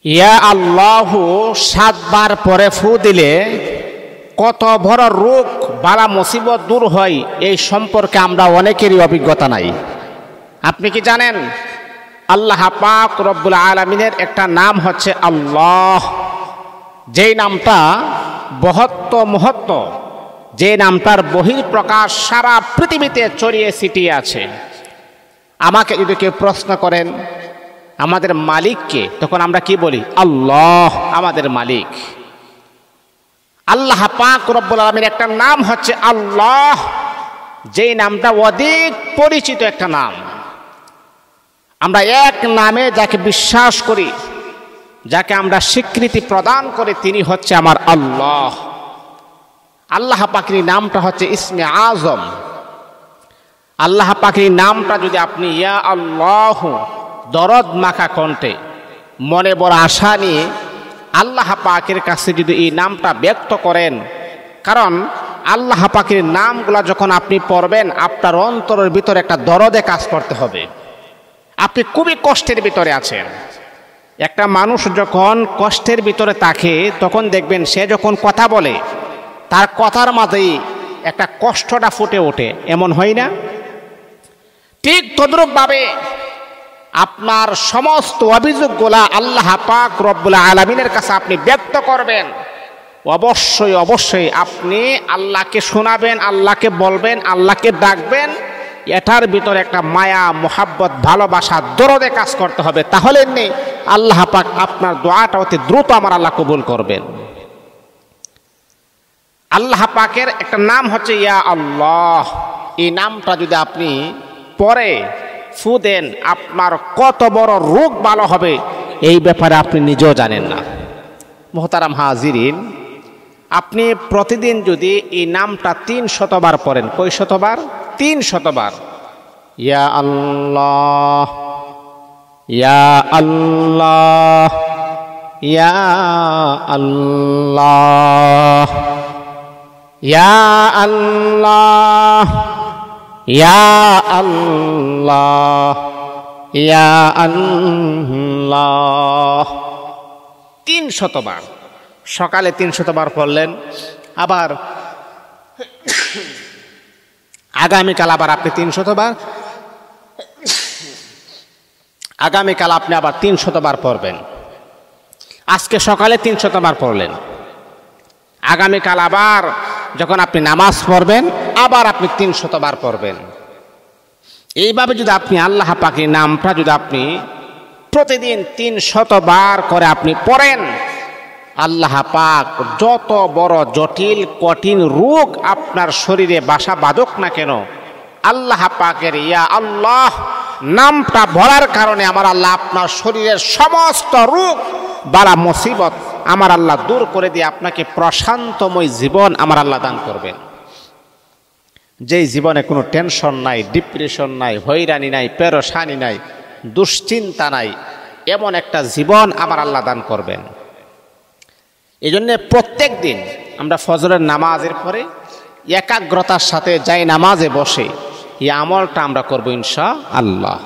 ইয়া আল্লাহ 7 বার পরে ফু দিলে কত বড় রোগ বালা মুসিবত দূর হয় এই সম্পর্কে আমরা অনেকেরই অভিজ্ঞতা নাই। আপনি কি জানেন আল্লাহ পাক রব্বুল আলামিনের একটা নাম হচ্ছে আল্লাহ, যেই নামটা বহত্ত মহত্ব, যে নামটার বহিঃপ্রকাশ সারা পৃথিবীতে ছড়িয়ে ছিটিয়ে আছে। আমাকে যদি কেউ প্রশ্ন করেন আমাদের মালিককে, তখন আমরা কি বলি? আল্লাহ আমাদের মালিক। আল্লাহ পাক রব্বুল আলামিনের একটা নাম হচ্ছে আল্লাহ, যেই নামটা অধিক পরিচিত একটা নাম। আমরা এক নামে যাকে বিশ্বাস করি, যাকে আমরা স্বীকৃতি প্রদান করি, তিনি হচ্ছে আমার আল্লাহ। আল্লাহ পাকের নামটা হচ্ছে ইসমে আজম। আল্লাহ পাকের নামটা যদি আপনি ইয়া আল্লাহ দরদ মাখা কণ্ঠে মনে বড় আশা নিয়ে আল্লাহ পাকের কাছে যদি এই নামটা ব্যক্ত করেন, কারণ আল্লাহ পাকের নামগুলা যখন আপনি পড়বেন আপনার অন্তরের ভিতরে একটা দরদে কাজ করতে হবে। আপনি খুবই কষ্টের ভিতরে আছেন। একটা মানুষ যখন কষ্টের ভিতরে থাকে তখন দেখবেন সে যখন কথা বলে তার কথার মাঝেই একটা কষ্টটা ফুটে ওঠে, এমন হয় না? ঠিক তদ্রূপভাবে আপনার সমস্ত অভিযোগগুলা আল্লাহ পাক রব্বুল আলামিনের কাছে আপনি ব্যক্ত করবেন। অবশ্যই অবশ্যই আপনি আল্লাহকে শোনাবেন, আল্লাহকে বলবেন, আল্লাহকে ডাকবেন। এটার ভিতরে একটা মায়া, মোহাব্বত, ভালোবাসা, দরদে কাজ করতে হবে। তাহলে নেই আল্লাহ পাক আপনার দোয়াটা অতি দ্রুত আমার আল্লাহ কবুল করবেন। আল্লাহ পাকের একটা নাম হচ্ছে ইয়া আল্লাহ। এই নামটা যদি আপনি পরে ফু দেন আপনার কত বড় রোগ ভালো হবে এই ব্যাপারে আপনি নিজেও জানেন না। মোহতারাম হাজিরিন, আপনি প্রতিদিন যদি এই নামটা 300 বার পড়েন, কয় শতবার? 300 বার। ইয়া আল্লাহ, ইয়া আল্লাহ, ইয়া আল্লাহ, ইয়া আল্লাহ, ইয়া আল্লাহ, ইয়া আল্লাহ 300 বার। সকালে 300 বার পড়লেন, আবার আগামীকাল আবার আপনি 300 বার, আগামীকাল আপনি আবার 300 বার পড়বেন। আজকে সকালে 300 বার পড়লেন, আগামীকাল আবার যখন আপনি নামাজ পড়বেন আবার আপনি 300 বার পড়বেন। এইভাবে যদি আপনি আল্লাহ পাকের নামটা যদি আপনি প্রতিদিন 300 বার করে আপনি পড়েন, আল্লাহ পাক যত বড় জটিল কঠিন রোগ আপনার শরীরে বাসা বাঁধুক না কেন, আল্লাহ পাকের ইয়া আল্লাহ নামটা বলার কারণে আমার আল্লাহ আপনার শরীরের সমস্ত রোগ বালা মুসিবত আমার আল্লাহ দূর করে দিয়ে আপনাকে প্রশান্তময় জীবন আমার আল্লাহ দান করবেন। যেই জীবনে কোনো টেনশন নাই, ডিপ্রেশন নাই, হয়রানি নাই, পেরেশানি নাই, দুশ্চিন্তা নাই, এমন একটা জীবন আমার আল্লাহ দান করবেন। এই জন্যে প্রত্যেক দিন আমরা ফজরের নামাজের পরে একাগ্রতার সাথে যাই নামাজে বসে এই আমলটা আমরা করবো ইনশাআল্লাহ।